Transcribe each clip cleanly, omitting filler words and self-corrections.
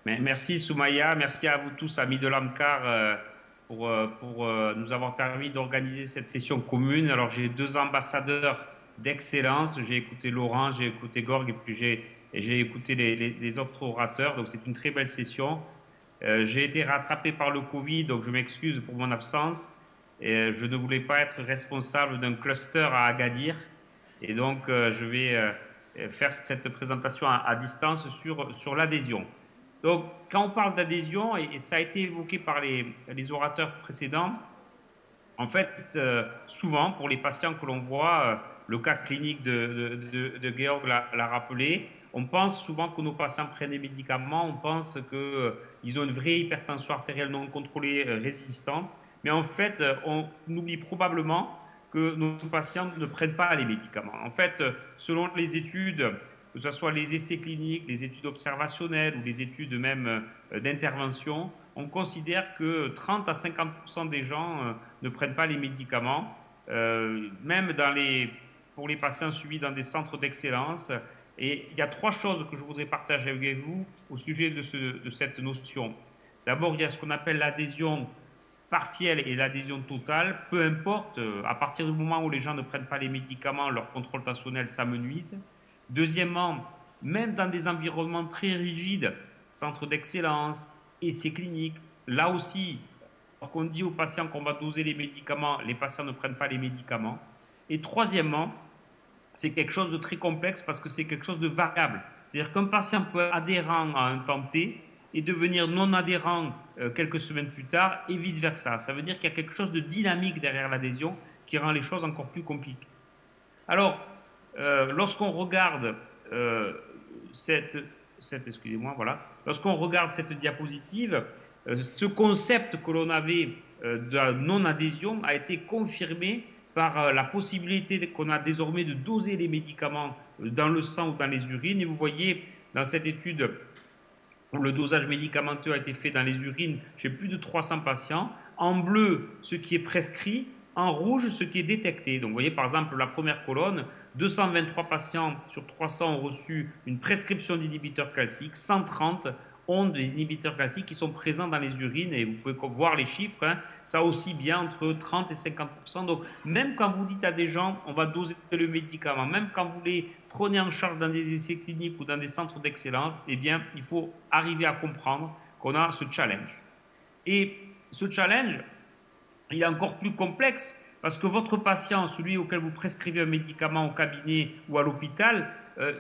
Merci Soumaya, merci à vous tous, amis de l'AMCAR, pour nous avoir permis d'organiser cette session commune. Alors j'ai deux ambassadeurs d'excellence, j'ai écouté Laurent, j'ai écouté Gorg et puis j'ai écouté les autres orateurs, donc c'est une très belle session. J'ai été rattrapé par le Covid, donc je m'excuse pour mon absence. Et je ne voulais pas être responsable d'un cluster à Agadir, et donc je vais faire cette présentation à distance sur l'adhésion. Donc, quand on parle d'adhésion, et ça a été évoqué par les orateurs précédents, en fait, souvent, pour les patients que l'on voit, le cas clinique de Georg l'a rappelé, on pense souvent que nos patients prennent des médicaments, on pense qu'ils ont une vraie hypertension artérielle non contrôlée résistante, mais en fait, on oublie probablement que nos patients ne prennent pas les médicaments. En fait, selon les études, que ce soit les essais cliniques, les études observationnelles ou les études même d'intervention, on considère que 30 à 50% des gens ne prennent pas les médicaments, même pour les patients suivis dans des centres d'excellence. Et il y a trois choses que je voudrais partager avec vous au sujet de cette notion. D'abord, il y a ce qu'on appelle l'adhésion partielle et l'adhésion totale. Peu importe, à partir du moment où les gens ne prennent pas les médicaments, leur contrôle tensionnel s'amenuise. Deuxièmement, même dans des environnements très rigides, centres d'excellence, essais cliniques, là aussi, quand on dit aux patients qu'on va doser les médicaments, les patients ne prennent pas les médicaments. Et troisièmement, c'est quelque chose de très complexe parce que c'est quelque chose de variable. C'est-à-dire qu'un patient peut être adhérent à un temps T et devenir non adhérent quelques semaines plus tard et vice-versa. Ça veut dire qu'il y a quelque chose de dynamique derrière l'adhésion qui rend les choses encore plus compliquées. Alors, lorsqu'on regarde excusez-moi, voilà, lorsqu'on regarde cette diapositive, ce concept que l'on avait de non-adhésion a été confirmé par la possibilité qu'on a désormais de doser les médicaments dans le sang ou dans les urines. Et vous voyez dans cette étude où le dosage médicamenteux a été fait dans les urines chez plus de 300 patients. En bleu, ce qui est prescrit, en rouge, ce qui est détecté. Donc vous voyez par exemple la première colonne, 223 patients sur 300 ont reçu une prescription d'inhibiteurs calciques, 130 ont des inhibiteurs calciques qui sont présents dans les urines et vous pouvez voir les chiffres, hein, ça aussi bien entre 30 et 50%. Donc même quand vous dites à des gens on va doser le médicament, même quand vous les prenez en charge dans des essais cliniques ou dans des centres d'excellence, eh bien il faut arriver à comprendre qu'on a ce challenge. Et ce challenge, il est encore plus complexe parce que votre patient, celui auquel vous prescrivez un médicament au cabinet ou à l'hôpital,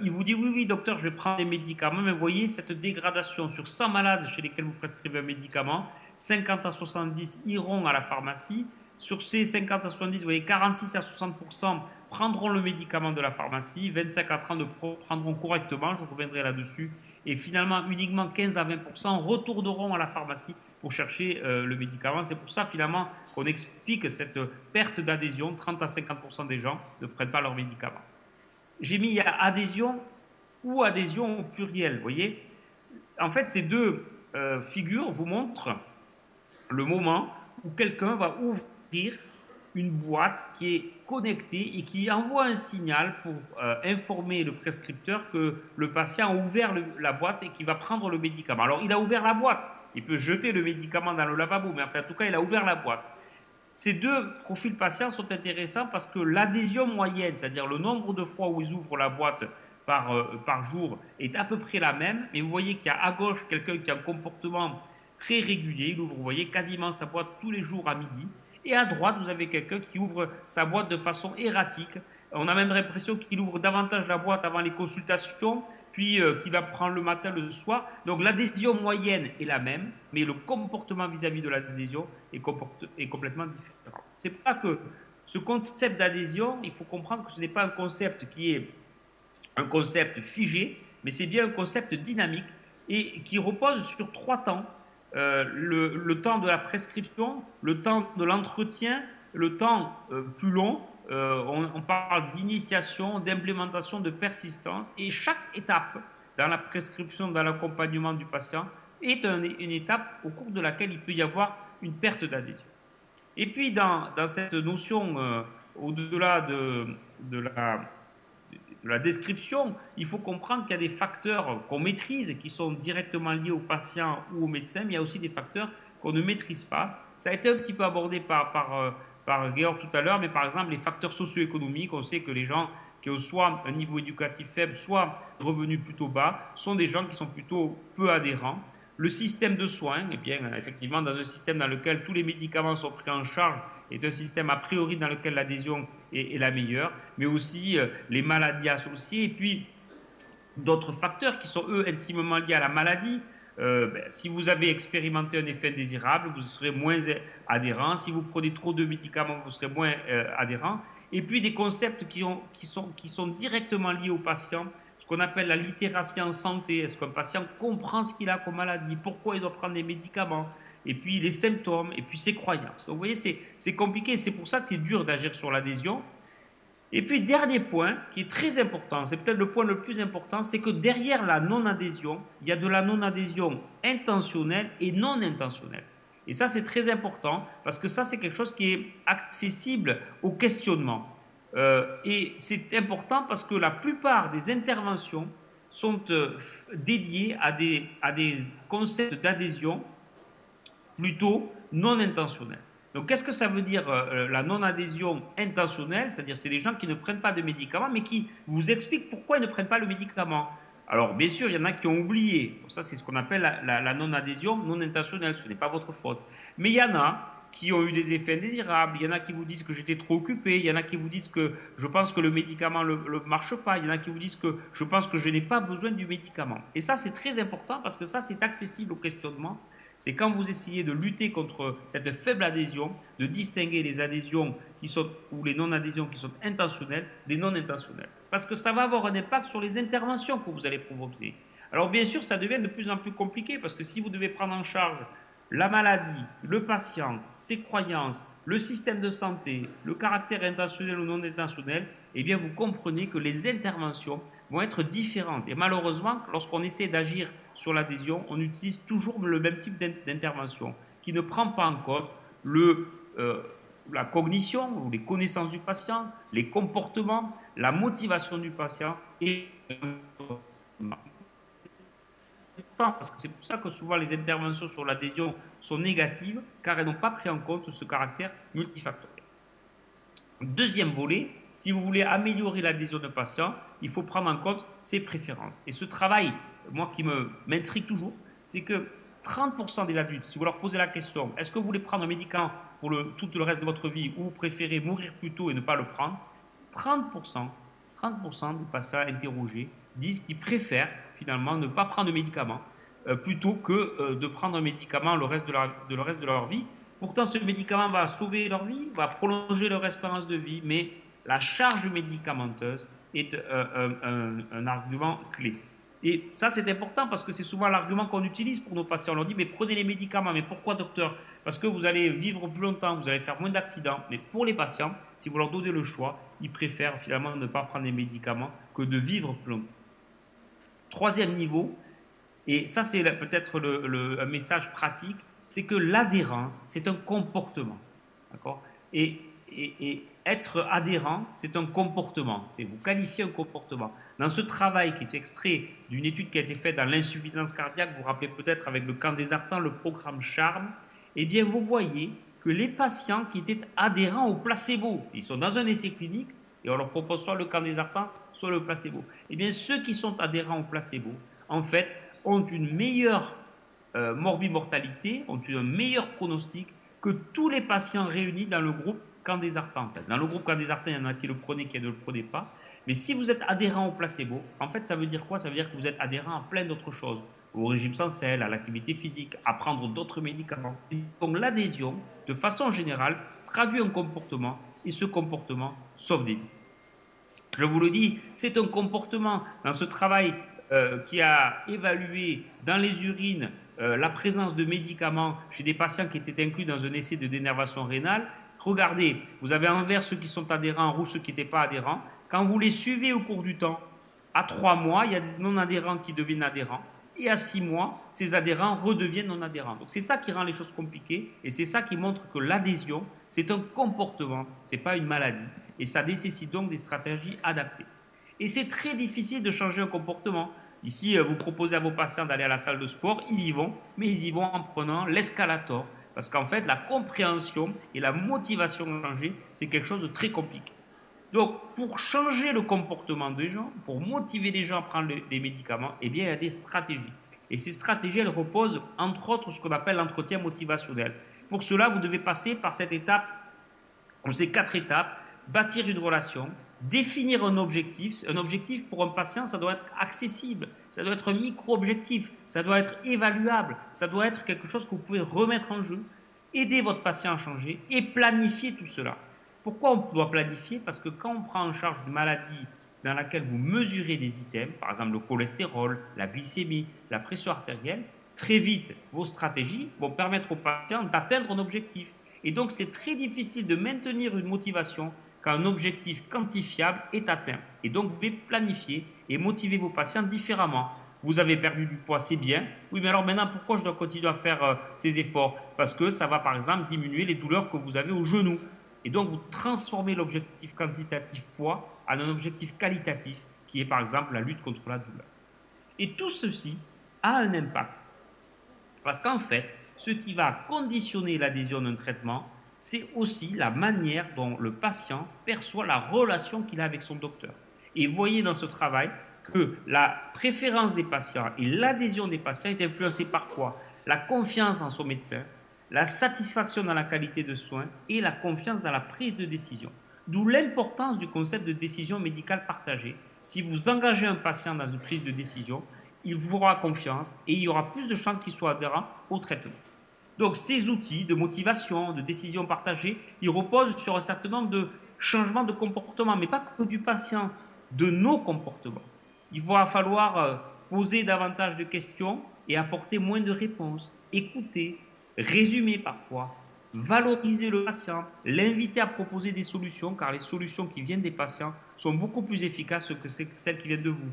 il vous dit oui, oui, docteur, je vais prendre des médicaments, mais vous voyez cette dégradation sur 100 malades chez lesquels vous prescrivez un médicament, 50 à 70 iront à la pharmacie. Sur ces 50 à 70, vous voyez, 46 à 60% prendront le médicament de la pharmacie, 25 à 30 prendront correctement, je reviendrai là-dessus, et finalement uniquement 15 à 20% retourneront à la pharmacie pour chercher le médicament. C'est pour ça finalement qu'on explique cette perte d'adhésion, 30 à 50% des gens ne prennent pas leurs médicaments. J'ai mis adhésion ou adhésion au pluriel, vous voyez. En fait, ces deux figures vous montrent le moment où quelqu'un va ouvrir une boîte qui est connectée et qui envoie un signal pour informer le prescripteur que le patient a ouvert la boîte et qu'il va prendre le médicament. Alors, il a ouvert la boîte. Il peut jeter le médicament dans le lavabo, mais enfin, en tout cas, il a ouvert la boîte. Ces deux profils patients sont intéressants parce que l'adhésion moyenne, c'est-à-dire le nombre de fois où ils ouvrent la boîte par jour, est à peu près la même. Mais vous voyez qu'il y a à gauche quelqu'un qui a un comportement très régulier. Il ouvre, vous voyez, quasiment sa boîte tous les jours à midi. Et à droite, vous avez quelqu'un qui ouvre sa boîte de façon erratique. On a même l'impression qu'il ouvre davantage la boîte avant les consultations, puis qu'il va prendre le matin, le soir. Donc l'adhésion moyenne est la même, mais le comportement vis-à-vis de l'adhésion est complètement différent. C'est pour ça que ce concept d'adhésion, il faut comprendre que ce n'est pas un concept qui est un concept figé, mais c'est bien un concept dynamique et qui repose sur 3 temps. Le temps de la prescription, le temps de l'entretien, le temps plus long. On parle d'initiation, d'implémentation, de persistance. Et chaque étape dans la prescription, dans l'accompagnement du patient est une étape au cours de laquelle il peut y avoir une perte d'adhésion. Et puis, dans cette notion, au-delà de la description, il faut comprendre qu'il y a des facteurs qu'on maîtrise et qui sont directement liés au patient ou au médecin, mais il y a aussi des facteurs qu'on ne maîtrise pas. Ça a été un petit peu abordé par Georg tout à l'heure, mais par exemple, les facteurs socio-économiques, on sait que les gens qui ont soit un niveau éducatif faible, soit revenus plutôt bas, sont des gens qui sont plutôt peu adhérents. Le système de soins, eh bien, effectivement, dans un système dans lequel tous les médicaments sont pris en charge, est un système a priori dans lequel l'adhésion est la meilleure, mais aussi les maladies associées, et puis d'autres facteurs qui sont eux intimement liés à la maladie. Si vous avez expérimenté un effet indésirable, vous serez moins adhérent. Si vous prenez trop de médicaments, vous serez moins adhérent. Et puis des concepts qui sont directement liés au patient, ce qu'on appelle la littératie en santé. Est-ce qu'un patient comprend ce qu'il a comme maladie, pourquoi il doit prendre des médicaments, et puis les symptômes, et puis ses croyances. Donc vous voyez, c'est compliqué, c'est pour ça que c'est dur d'agir sur l'adhésion. Et puis, dernier point, qui est très important, c'est peut-être le point le plus important, c'est que derrière la non-adhésion, il y a de la non-adhésion intentionnelle et non intentionnelle. Et ça, c'est très important, parce que ça, c'est quelque chose qui est accessible au questionnement. Et c'est important parce que la plupart des interventions sont dédiées à des concepts d'adhésion plutôt non intentionnels. Donc, qu'est-ce que ça veut dire la non-adhésion intentionnelle? C'est-à-dire, c'est des gens qui ne prennent pas de médicaments, mais qui vous expliquent pourquoi ils ne prennent pas le médicament. Alors, bien sûr, il y en a qui ont oublié. Ça, c'est ce qu'on appelle la non-adhésion non intentionnelle. Ce n'est pas votre faute. Mais il y en a qui ont eu des effets indésirables. Il y en a qui vous disent que j'étais trop occupé. Il y en a qui vous disent que je pense que le médicament ne marche pas. Il y en a qui vous disent que je pense que je n'ai pas besoin du médicament. Et ça, c'est très important parce que ça, c'est accessible au questionnement. C'est quand vous essayez de lutter contre cette faible adhésion, de distinguer les adhésions qui sont, ou les non-adhésions qui sont intentionnelles des non intentionnelles. Parce que ça va avoir un impact sur les interventions que vous allez proposer. Alors bien sûr, ça devient de plus en plus compliqué parce que si vous devez prendre en charge la maladie, le patient, ses croyances, le système de santé, le caractère intentionnel ou non intentionnel, eh bien vous comprenez que les interventions vont être différentes. Et malheureusement, lorsqu'on essaie d'agir sur l'adhésion, on utilise toujours le même type d'intervention qui ne prend pas en compte la cognition ou les connaissances du patient, les comportements, la motivation du patient et parce que c'est pour ça que souvent les interventions sur l'adhésion sont négatives, car elles n'ont pas pris en compte ce caractère multifactoriel. Deuxième volet, si vous voulez améliorer l'adhésion d'un patient, il faut prendre en compte ses préférences. Et ce travail, moi qui m'intrigue toujours, c'est que 30% des adultes, si vous leur posez la question, est-ce que vous voulez prendre un médicament pour tout le reste de votre vie ou vous préférez mourir plus tôt et ne pas le prendre, 30% des patients interrogés disent qu'ils préfèrent finalement ne pas prendre de médicaments plutôt que de prendre un médicament le reste de leur vie. Pourtant, ce médicament va sauver leur vie, va prolonger leur espérance de vie, mais la charge médicamenteuse est un argument clé. Et ça, c'est important parce que c'est souvent l'argument qu'on utilise pour nos patients. On leur dit, mais prenez les médicaments. Mais pourquoi, docteur? Parce que vous allez vivre plus longtemps, vous allez faire moins d'accidents. Mais pour les patients, si vous leur donnez le choix, ils préfèrent finalement ne pas prendre les médicaments que de vivre plus longtemps. Troisième niveau, et ça c'est peut-être un message pratique, c'est que l'adhérence, c'est un comportement. D'accord? Et être adhérent, c'est un comportement. C'est vous qualifiez un comportement. Dans ce travail qui est extrait d'une étude qui a été faite dans l'insuffisance cardiaque, vous vous rappelez peut-être avec le camp des Artans, le programme CHARME, eh bien vous voyez que les patients qui étaient adhérents au placebo, ils sont dans un essai clinique et on leur propose soit le camp des Arpents, soit le placebo. Eh bien, ceux qui sont adhérents au placebo, en fait, ont une meilleure morbimortalité, ont un meilleur pronostic que tous les patients réunis dans le groupe camp des Arpents. En fait. Dans le groupe camp des Arpents, il y en a qui le prenaient, qui ne le prenaient pas. Mais si vous êtes adhérent au placebo, en fait, ça veut dire quoi? Ça veut dire que vous êtes adhérent à plein d'autres choses. Au régime sans sel, à l'activité physique, à prendre d'autres médicaments. Donc l'adhésion, de façon générale, traduit un comportement et ce comportement sauve des vies. Je vous le dis, c'est un comportement dans ce travail qui a évalué dans les urines la présence de médicaments chez des patients qui étaient inclus dans un essai de dénervation rénale. Regardez, vous avez en vert ceux qui sont adhérents, en rouge ceux qui n'étaient pas adhérents. Quand vous les suivez au cours du temps, à 3 mois, il y a des non-adhérents qui deviennent adhérents. et à 6 mois, ces adhérents redeviennent non-adhérents. Donc c'est ça qui rend les choses compliquées et c'est ça qui montre que l'adhésion, c'est un comportement, ce n'est pas une maladie et ça nécessite donc des stratégies adaptées. Et c'est très difficile de changer un comportement. Ici, vous proposez à vos patients d'aller à la salle de sport, ils y vont, mais ils y vont en prenant l'escalator. Parce qu'en fait, la compréhension et la motivation à changer, c'est quelque chose de très compliqué. Donc, pour changer le comportement des gens, pour motiver les gens à prendre des médicaments, eh bien, il y a des stratégies. Et ces stratégies, elles reposent, entre autres, sur ce qu'on appelle l'entretien motivationnel. Pour cela, vous devez passer par cette étape, ou ces 4 étapes, bâtir une relation, définir un objectif. Un objectif pour un patient, ça doit être accessible, ça doit être un micro-objectif, ça doit être évaluable, ça doit être quelque chose que vous pouvez remettre en jeu, aider votre patient à changer et planifier tout cela. Pourquoi on doit planifier? Parce que quand on prend en charge une maladie dans laquelle vous mesurez des items, par exemple le cholestérol, la glycémie, la pression artérielle, très vite, vos stratégies vont permettre au patient d'atteindre un objectif. Et donc, c'est très difficile de maintenir une motivation quand un objectif quantifiable est atteint. Et donc, vous devez planifier et motiver vos patients différemment. Vous avez perdu du poids, c'est bien. Oui, mais alors maintenant, pourquoi je dois continuer à faire ces efforts? Parce que ça va, par exemple, diminuer les douleurs que vous avez au genou. Et donc, vous transformez l'objectif quantitatif poids en un objectif qualitatif, qui est, par exemple, la lutte contre la douleur. Et tout ceci a un impact. Parce qu'en fait, ce qui va conditionner l'adhésion d'un traitement, c'est aussi la manière dont le patient perçoit la relation qu'il a avec son docteur. Et voyez dans ce travail que la préférence des patients et l'adhésion des patients est influencée par quoi? La confiance en son médecin, la satisfaction dans la qualité de soins et la confiance dans la prise de décision. D'où l'importance du concept de décision médicale partagée. Si vous engagez un patient dans une prise de décision, il vous aura confiance et il y aura plus de chances qu'il soit adhérent au traitement. Donc ces outils de motivation, de décision partagée, ils reposent sur un certain nombre de changements de comportement, mais pas que du patient, de nos comportements. Il va falloir poser davantage de questions et apporter moins de réponses, écouter, résumer parfois, valoriser le patient, l'inviter à proposer des solutions, car les solutions qui viennent des patients sont beaucoup plus efficaces que celles qui viennent de vous.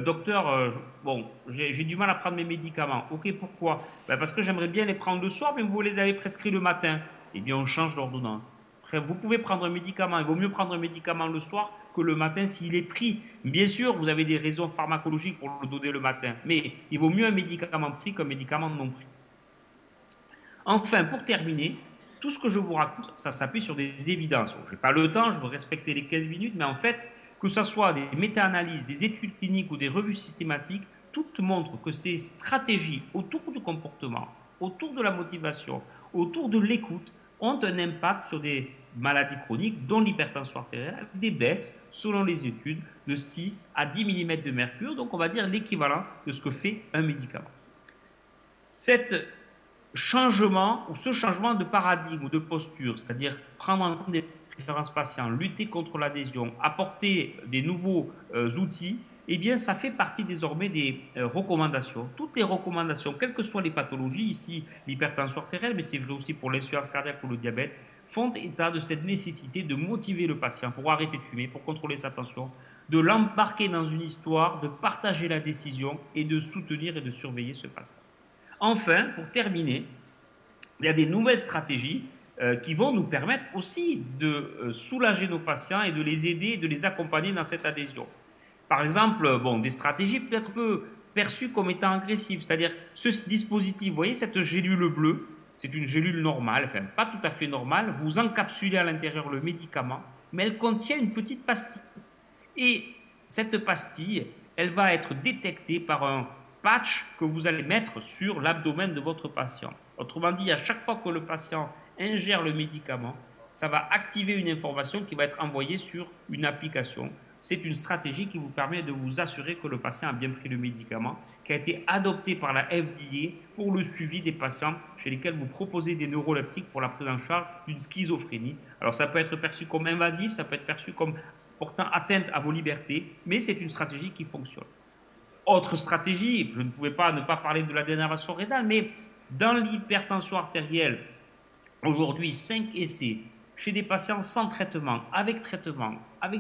Docteur, bon, j'ai du mal à prendre mes médicaments. Ok, pourquoi? Ben parce que j'aimerais bien les prendre le soir, mais vous les avez prescrits le matin. Eh bien, on change l'ordonnance. Vous pouvez prendre un médicament, il vaut mieux prendre un médicament le soir que le matin s'il est pris. Bien sûr, vous avez des raisons pharmacologiques pour le donner le matin, mais il vaut mieux un médicament pris qu'un médicament non pris. Enfin, pour terminer, tout ce que je vous raconte, ça s'appuie sur des évidences. Je n'ai pas le temps, je veux respecter les 15 minutes, mais en fait, que ce soit des méta-analyses, des études cliniques ou des revues systématiques, toutes montrent que ces stratégies autour du comportement, autour de la motivation, autour de l'écoute, ont un impact sur des maladies chroniques, dont l'hypertension artérielle, avec des baisses, selon les études, de 6 à 10 mm de mercure, donc on va dire l'équivalent de ce que fait un médicament. Cet changement ou ce changement de paradigme ou de posture, c'est-à-dire prendre en compte des préférences patients, lutter contre l'adhésion, apporter des nouveaux outils, eh bien, ça fait partie désormais des recommandations. Toutes les recommandations, quelles que soient les pathologies, ici l'hypertension artérielle, mais c'est vrai aussi pour l'insuffisance cardiaque ou le diabète, font état de cette nécessité de motiver le patient pour arrêter de fumer, pour contrôler sa tension, de l'embarquer dans une histoire, de partager la décision et de soutenir et de surveiller ce patient. Enfin, pour terminer, il y a des nouvelles stratégies qui vont nous permettre aussi de soulager nos patients et de les aider et de les accompagner dans cette adhésion. Par exemple, bon, des stratégies peut-être un peu perçues comme étant agressives, c'est-à-dire ce dispositif, vous voyez cette gélule bleue, c'est une gélule normale, enfin pas tout à fait normale, vous encapsulez à l'intérieur le médicament, mais elle contient une petite pastille. Et cette pastille, elle va être détectée par un patch que vous allez mettre sur l'abdomen de votre patient. Autrement dit, à chaque fois que le patient ingère le médicament, ça va activer une information qui va être envoyée sur une application. C'est une stratégie qui vous permet de vous assurer que le patient a bien pris le médicament, qui a été adopté par la FDA pour le suivi des patients chez lesquels vous proposez des neuroleptiques pour la prise en charge d'une schizophrénie. Alors ça peut être perçu comme invasif, ça peut être perçu comme portant atteinte à vos libertés, mais c'est une stratégie qui fonctionne. Autre stratégie, je ne pouvais pas ne pas parler de la dénervation rénale, mais dans l'hypertension artérielle, aujourd'hui 5 essais chez des patients sans traitement, avec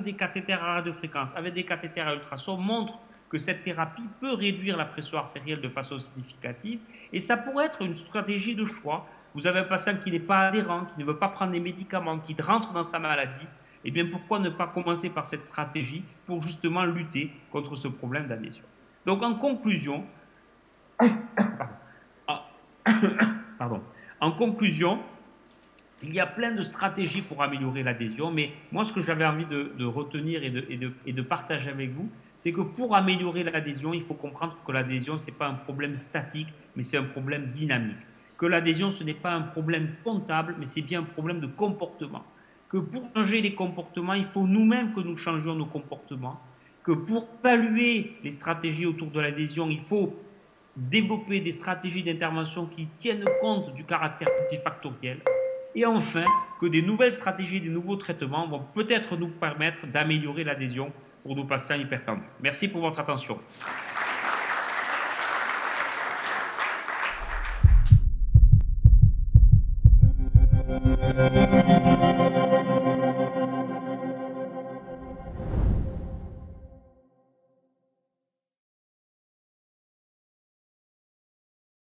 des cathéters à radiofréquence, avec des cathéters à ultrasons, montrent que cette thérapie peut réduire la pression artérielle de façon significative et ça pourrait être une stratégie de choix. Vous avez un patient qui n'est pas adhérent, qui ne veut pas prendre des médicaments, qui rentre dans sa maladie, eh bien pourquoi ne pas commencer par cette stratégie pour justement lutter contre ce problème d'adhésion. Donc en conclusion, en conclusion, il y a plein de stratégies pour améliorer l'adhésion, mais moi ce que j'avais envie de retenir et de partager avec vous, c'est que pour améliorer l'adhésion, il faut comprendre que l'adhésion, ce n'est pas un problème statique, mais c'est un problème dynamique. Que l'adhésion, ce n'est pas un problème comptable, mais c'est bien un problème de comportement. Que pour changer les comportements, il faut nous-mêmes que nous changions nos comportements. Que pour évaluer les stratégies autour de l'adhésion, il faut développer des stratégies d'intervention qui tiennent compte du caractère multifactoriel. Et enfin, que des nouvelles stratégies, des nouveaux traitements vont peut-être nous permettre d'améliorer l'adhésion pour nos patients hypertendus. Merci pour votre attention.